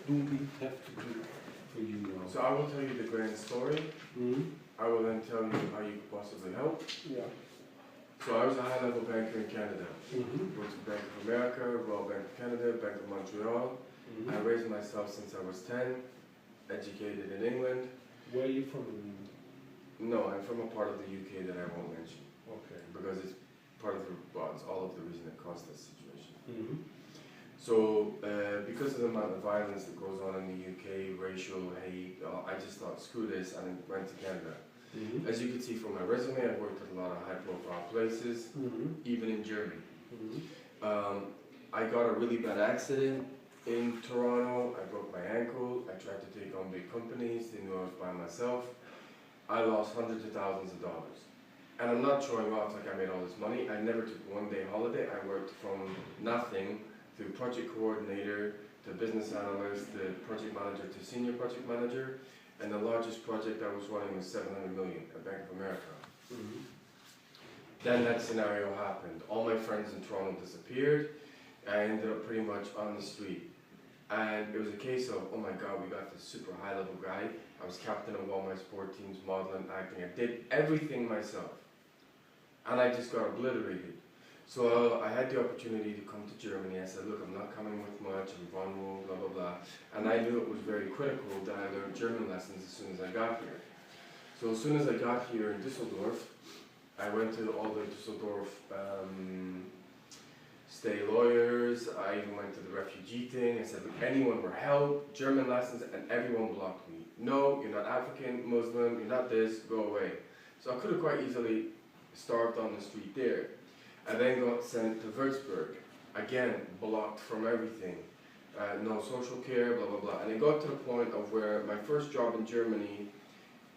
do we have to do for you now? So I will tell you the grand story. Mm-hmm. I will then tell you how you could possibly help. Yeah. So I was a high-level banker in Canada. Mm-hmm. Worked for Bank of America, Royal Bank of Canada, Bank of Montreal. Mm-hmm. I raised myself since I was 10, educated in England. Where are you from? No, I'm from a part of the UK that I won't mention Okay. because it's part of the, well, it's all of the reason it caused this situation. Mm-hmm. So, because of the amount of violence that goes on in the UK, racial hate, I just thought, screw this, and went to Canada. Mm-hmm. As you can see from my resume, I've worked at a lot of high-profile places, even in Germany. I got a really bad accident in Toronto. I broke my ankle. I tried to take on big companies. They knew I was by myself. I lost hundreds of thousands of dollars. And I'm not showing off like I made all this money. I never took one day holiday. I worked from nothing to project coordinator, to business analyst, to project manager, to senior project manager. And the largest project I was running was 700 million at Bank of America. Mm-hmm. Then that scenario happened. All my friends in Toronto disappeared. I ended up pretty much on the street. And it was a case of, oh my God, we got this super high level guy. I was captain of all my sport teams, modeling, acting. I did everything myself. And I just got obliterated. So I had the opportunity to come to Germany. I said, look, I'm not coming with much, I'm vulnerable, blah, blah, blah. And I knew it was very critical that I learned German lessons as soon as I got here. So as soon as I got here in Düsseldorf, I went to all the Düsseldorf stay lawyers. I even went to the refugee thing. I said, look, anyone for help, German lessons, and everyone blocked me. No, you're not African, Muslim, you're not this, go away. So I could have quite easily starved on the street there. I then got sent to Würzburg, again, blocked from everything. No social care, blah, blah, blah. And it got to the point of where my first job in Germany,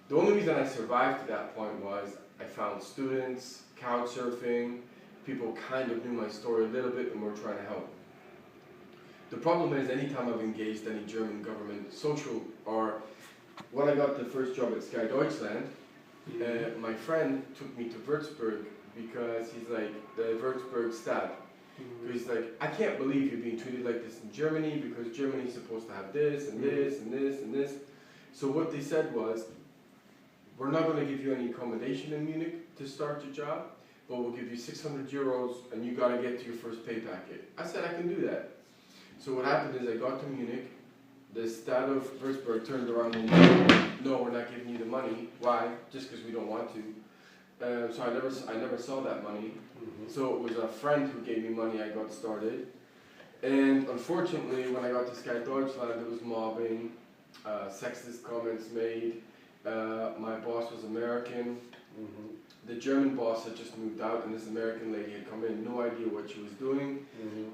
the only reason I survived to that point was I found students, couch surfing, people kind of knew my story a little bit and were trying to help. The problem is, anytime I've engaged any German government social, or when I got the first job at Sky Deutschland, my friend took me to Würzburg because he's like, the Würzburg Stadt. He's like, I can't believe you're being treated like this in Germany because Germany's supposed to have this and this and this and this. So what they said was, we're not going to give you any accommodation in Munich to start your job, but we'll give you 600 euros and you got to get to your first pay packet. I said, I can do that. So what happened is I got to Munich, the Stadt of Würzburg turned around and said, no, we're not giving you the money. Why? Just because we don't want to. So I never saw that money. So it was a friend who gave me money. I got started, and unfortunately, when I got to Sky Deutschland, there was mobbing, sexist comments made. My boss was American. The German boss had just moved out, and this American lady had come in, no idea what she was doing.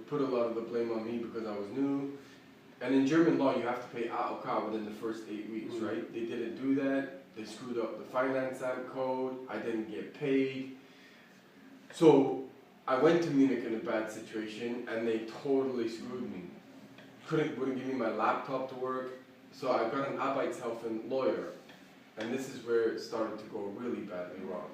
Put a lot of the blame on me because I was new. And in German law, you have to pay AOK within the first 8 weeks, right? They didn't do that. They screwed up the Finance Act code. I didn't get paid. So I went to Munich in a bad situation, and they totally screwed me. Wouldn't give me my laptop to work. So I got an Arbeitshelfen lawyer, and this is where it started to go really badly wrong.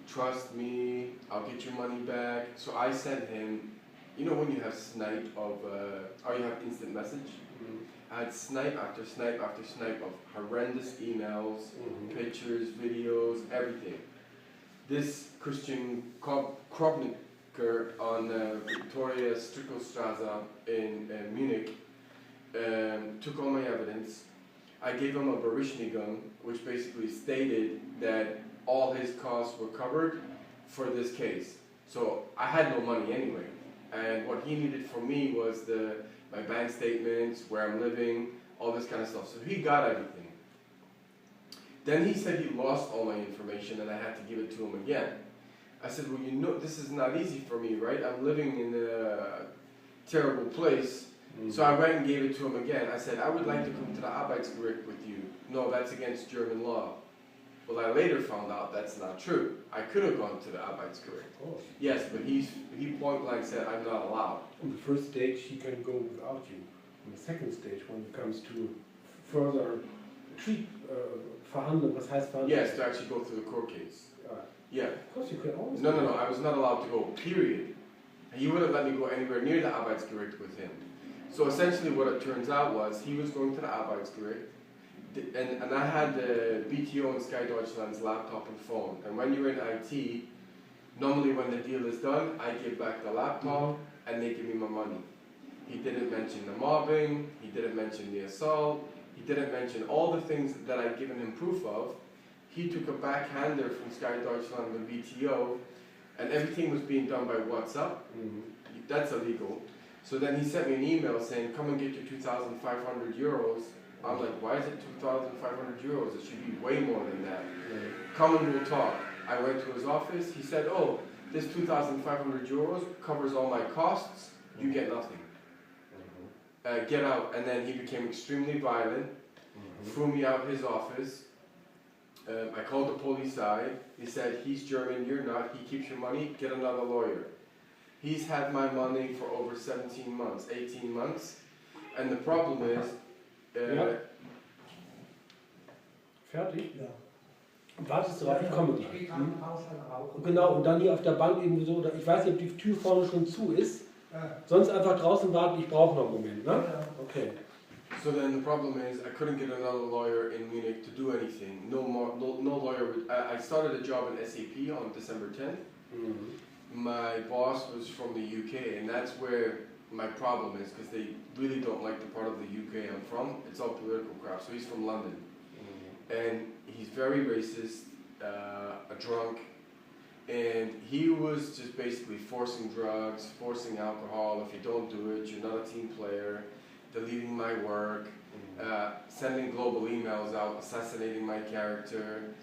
Trust me, I'll get your money back. So I sent him, you know when you have snipe of, or you have instant message? I had snipe after snipe after snipe of horrendous emails, pictures, videos, everything. This Christian Krobniker on Victoria Strickelstraße in Munich took all my evidence. I gave him a Berechtigung, which basically stated that all his costs were covered for this case. So I had no money anyway. And what he needed from me was my bank statements, where I'm living, all this kind of stuff. So he got everything. Then he said he lost all my information and I had to give it to him again. I said, well, you know, this is not easy for me, right? I'm living in a terrible place. So I went and gave it to him again. I said, I would like to come to the Arbeitsgericht with you. No, that's against German law. Well, I later found out that's not true. I could have gone to the Arbeitsgericht. Oh. Yes, but he point blank said I'm not allowed. On the first stage, he can go without you. On the second stage, when it comes to further verhandeln, was heißt verhandeln? Yes, to actually go through the court case. Yeah. Of course, you can always. No, I was not allowed to go, period. He wouldn't let me go anywhere near the Arbeitsgericht with him. So essentially what it turns out was he was going to the Arbeitsgericht, and I had the BTO and Sky Deutschland's laptop and phone. And when you're in IT, normally when the deal is done, I give back the laptop and they give me my money. He didn't mention the mobbing, he didn't mention the assault, he didn't mention all the things that I'd given him proof of. He took a backhander from Sky Deutschland and BTO, and everything was being done by WhatsApp. That's illegal. So then he sent me an email saying, come and get your 2,500 euros. I'm like, why is it 2,500 euros? It should be way more than that. Come and we'll talk. I went to his office. He said, oh, this 2,500 euros covers all my costs. You get nothing. Get out. And then he became extremely violent, threw me out of his office. I called the polizei. He said, he's German, you're not. He keeps your money. Get another lawyer. He's had my money for over 17 months, 18 months. And the problem is, Fertig? Ja. Wartest du drauf, ich komme gleich. Steht am Ausschlag auch. Genau, und dann hier auf der Bank eben so, ich weiß nicht, ob die Tür vorne schon zu ist. Ja. Sonst einfach draußen warten, ich brauche noch einen Moment, ne? Ja. Okay. so then the problem is I couldn't get another lawyer in Munich to do anything. No lawyer. I started a job in SAP on December 10th. My boss was from the UK, and that's where my problem is, because they really don't like the part of the UK I'm from. It's all political crap. So he's from London, and he's very racist, a drunk, and he was just basically forcing drugs, forcing alcohol. If you don't do it, you're not a team player. Deleting my work, sending global emails out, assassinating my character,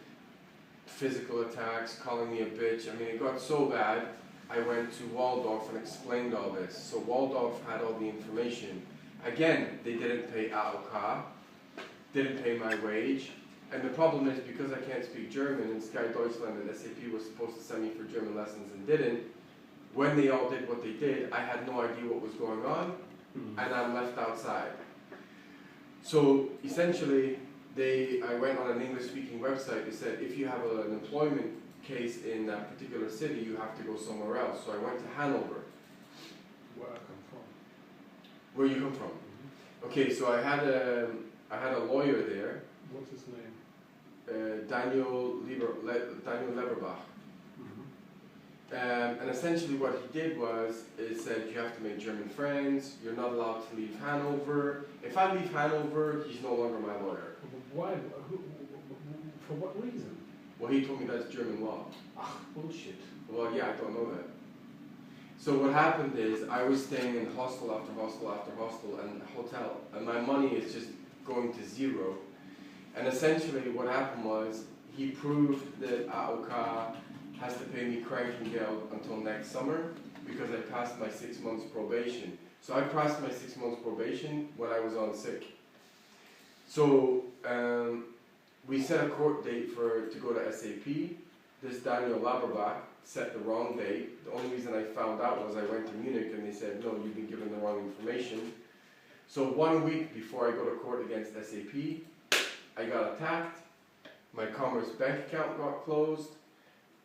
physical attacks, calling me a bitch. I mean, it got so bad, I went to Waldorf and explained all this. So Waldorf had all the information. Again, they didn't pay AOK, didn't pay my wage. And the problem is, because I can't speak German, and Sky Deutschland and SAP was supposed to send me for German lessons and didn't, when they all did what they did, I had no idea what was going on, and I'm left outside. So essentially, I went on an English-speaking website. They said, if you have an employment case in that particular city, you have to go somewhere else. So I went to Hanover. Where I come from. Where you come from? Okay, so I had a lawyer there. What's his name? Daniel Leberbach. And essentially what he did was, it said you have to make German friends, you're not allowed to leave Hanover. If I leave Hanover, he's no longer my lawyer. Why? For what reason? Well, he told me that's German law. Ah, bullshit. Well, yeah, I don't know that. So what happened is, I was staying in hostel after hostel after hostel and hotel, and my money is just going to zero. And essentially what happened was, he proved that AOK has to pay me Krankengeld until next summer because I passed my 6 months probation. So I passed my 6 months probation when I was on sick. So we set a court date to go to SAP. This Daniel Laberbach set the wrong date. The only reason I found out was I went to Munich and they said, no, you've been given the wrong information. So 1 week before I go to court against SAP, I got attacked. My Commerce bank account got closed.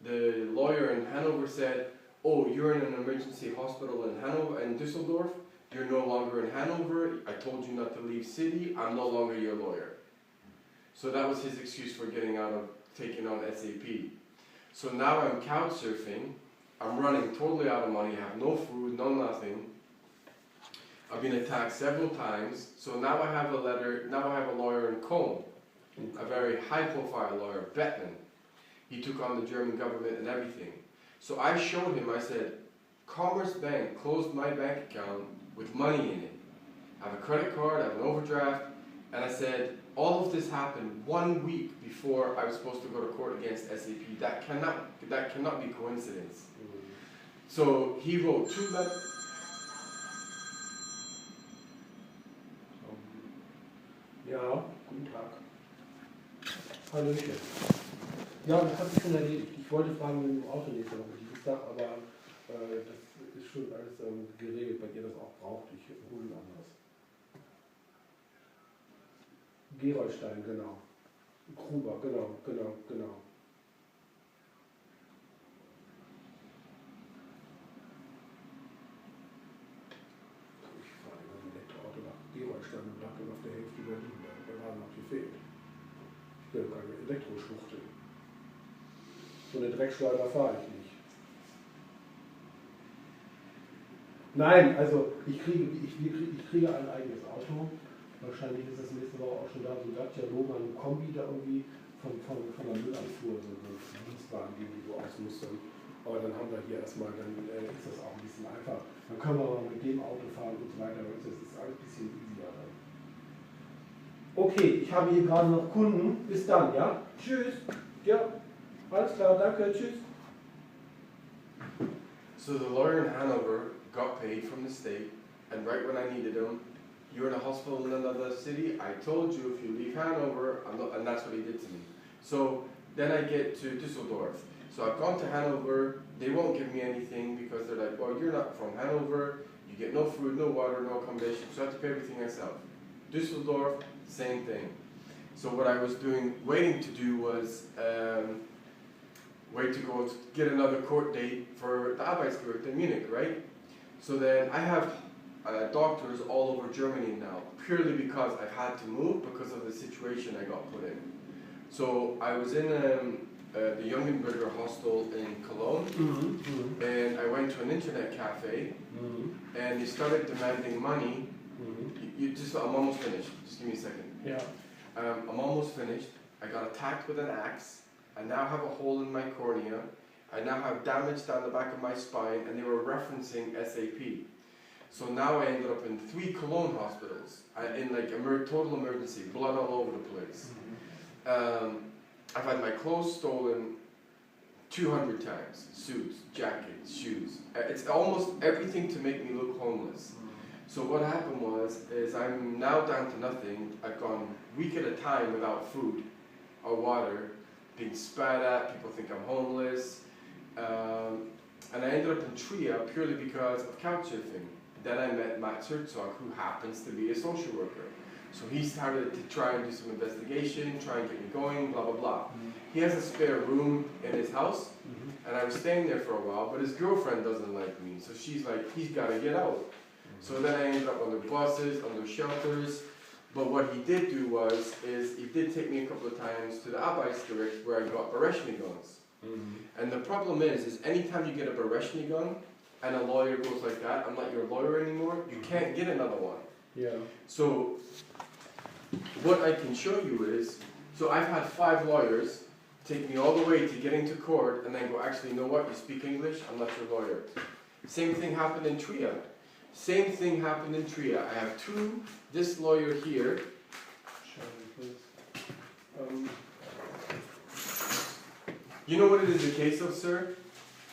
The lawyer in Hanover said, oh, you're in an emergency hospital in Hanover, in Düsseldorf. You're no longer in Hanover. I told you not to leave city. I'm no longer your lawyer. So that was his excuse for taking on SAP. So now I'm couch surfing. I'm running totally out of money. I have no food, no nothing. I've been attacked several times. So now I have a lawyer in Koln, a very high profile lawyer, Bettman. He took on the German government and everything. So I showed him, I said, Commerce Bank closed my bank account with money in it. I have a credit card, I have an overdraft, and I said, all of this happened 1 week before I was supposed to go to court against SAP. That cannot be coincidence. So he wrote 2 letters. Ja, guten Tag. Hallöchen. Ja, das habe ich schon erledigt. Ich wollte fragen, wenn du im Auto nächste Woche ich sag, aber das ist schon alles geregelt, weil ihr das auch braucht. Ich hole ein anderes. Gerolstein, genau. Gruber, genau. Ich fahre immer mit Laptop fehlt. Ich will keine Elektroschwuchtel. So eine Dreckschleuder fahre ich nicht. Nein, also ich kriege ein eigenes Auto. Wahrscheinlich ist das nächste Woche auch schon da, so ein Dacia Logan Kombi da irgendwie von der Müllabfuhr, so ein Dienstwagen, den die so ausmustern. Aber dann haben wir hier erstmal, dann ist das auch ein bisschen einfach. Dann können wir mal mit dem Auto fahren und so weiter. Das ist alles ein bisschen easier dann. Okay, ich habe hier gerade noch Kunden. Bis dann, ja? Tschüss. Ja, alles klar, danke, tschüss. So the lawyer in Hanover got paid from the state, and right when I needed him, you're in a hospital in another city, I told you if you leave Hanover, and that's what he did to me. So then I get to Düsseldorf. So I've gone to Hanover, they won't give me anything because they're like, well, you're not from Hanover, you get no food, no water, no accommodation, so I have to pay everything myself. Düsseldorf, same thing. So what I was waiting to do was wait to go to get another court date for the Arbeitsgericht in Munich, right? So then I have doctors all over Germany now, purely because I've had to move because of the situation I got put in. So I was in the Jungenberger hostel in Cologne, and I went to an internet cafe, and they started demanding money. I'm almost finished. Just give me a second. Yeah. I'm almost finished. I got attacked with an axe. I now have a hole in my cornea. I now have damage down the back of my spine, and they were referencing SAP. So now I ended up in 3 Cologne hospitals, in like total emergency, blood all over the place. I've had my clothes stolen 200 times, suits, jackets, shoes. It's almost everything to make me look homeless. So what happened is I'm now down to nothing. I've gone a week at a time without food or water, being spat at, people think I'm homeless. And I ended up in Trier purely because of couch surfing. Then I met Matt Herzog, who happens to be a social worker. So he started to try and do some investigation, try and get me going, blah, blah, blah. He has a spare room in his house, and I was staying there for a while, but his girlfriend doesn't like me. So she's like, he's got to get out. So then I ended up under buses, under shelters. But what he did do he did take me a couple of times to the Arbeitsgericht where I got Berechtigungsguns. And the problem is anytime you get a Berechtigung and a lawyer goes like that, I'm not your lawyer anymore, you can't get another one. Yeah. So what I can show you is, so I've had 5 lawyers take me all the way to getting to court and then go, actually, you know what, you speak English, I'm not your lawyer. Same thing happened in Trier. Same thing happened in Trier. I have 2, this lawyer here. You know what it is the case of, sir?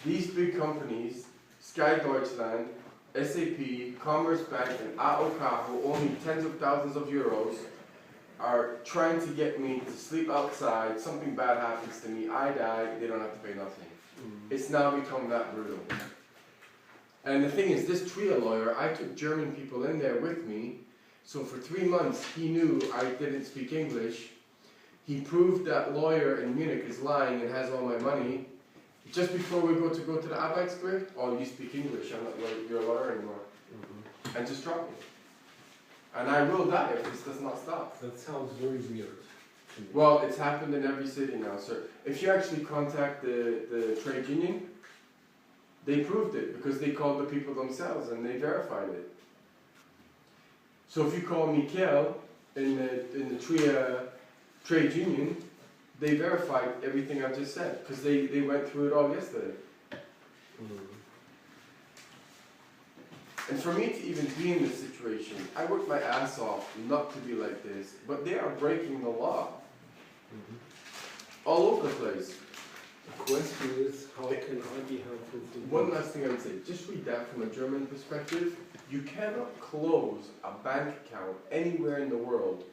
These big companies, Sky Deutschland, SAP, Commerzbank, and AOK, who owe me tens of thousands of euros, are trying to get me to sleep outside, something bad happens to me, I die, they don't have to pay nothing. It's now become that brutal. And the thing is, this Trier lawyer, I took German people in there with me, so for 3 months he knew I didn't speak English. He proved that lawyer in Munich is lying and has all my money. Just before we go to the Arbeitsgericht, oh, you speak English, I'm not your lawyer anymore. And just drop me. And I will die if this does not stop. That sounds very weird. Well, it's happened in every city now, sir. If you actually contact the trade union, they proved it because they called the people themselves and they verified it. So if you call Mikel in the Trier trade union, they verified everything I've just said because they went through it all yesterday. And for me to even be in this situation, I worked my ass off not to be like this, but they are breaking the law. All over the place. The question is, how can I be helpful to you? One last thing I would say, just read that from a German perspective. You cannot close a bank account anywhere in the world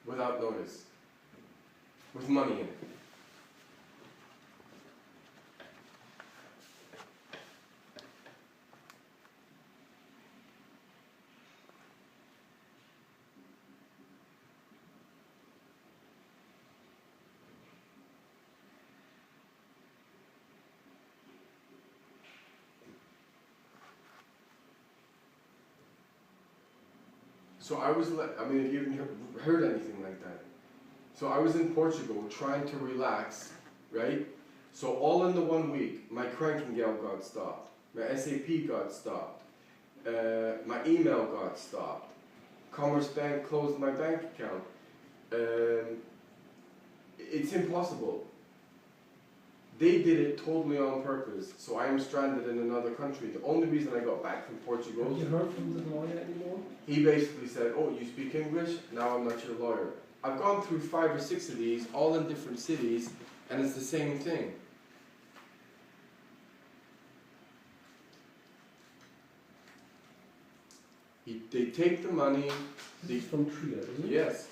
without notice, with money in it. So I was like, I mean, have you even heard anything like that? So I was in Portugal trying to relax, right? So all in the 1 week, my Krankengeld got stopped, my SAP got stopped, my email got stopped, Commerce Bank closed my bank account. It's impossible. They did it totally on purpose, so I am stranded in another country. The only reason I got back from Portugal... Have you heard from the lawyer anymore? He basically said, oh, you speak English? Now I'm not your lawyer. I've gone through 5 or 6 of these, all in different cities, and it's the same thing. They take the money... This is from Trier, isn't it? Yes.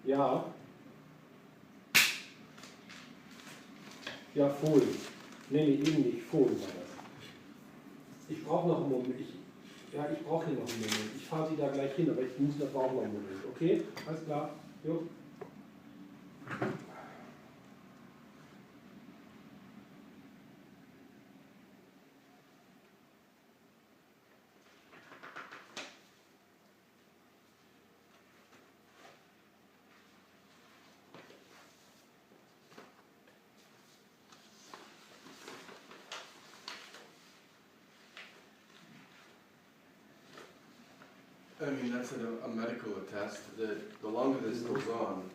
Ja. Ja, Fohlen. Nee, eben nicht. Fohlen war das. Ich brauche noch einen Moment. Ich brauche hier noch einen Moment. Ich fahre Sie da gleich hin, aber ich muss noch brauchen noch einen Moment. Okay? Alles klar? Jo. I mean, that's a medical attest that the longer this goes on,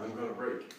I'm going to break.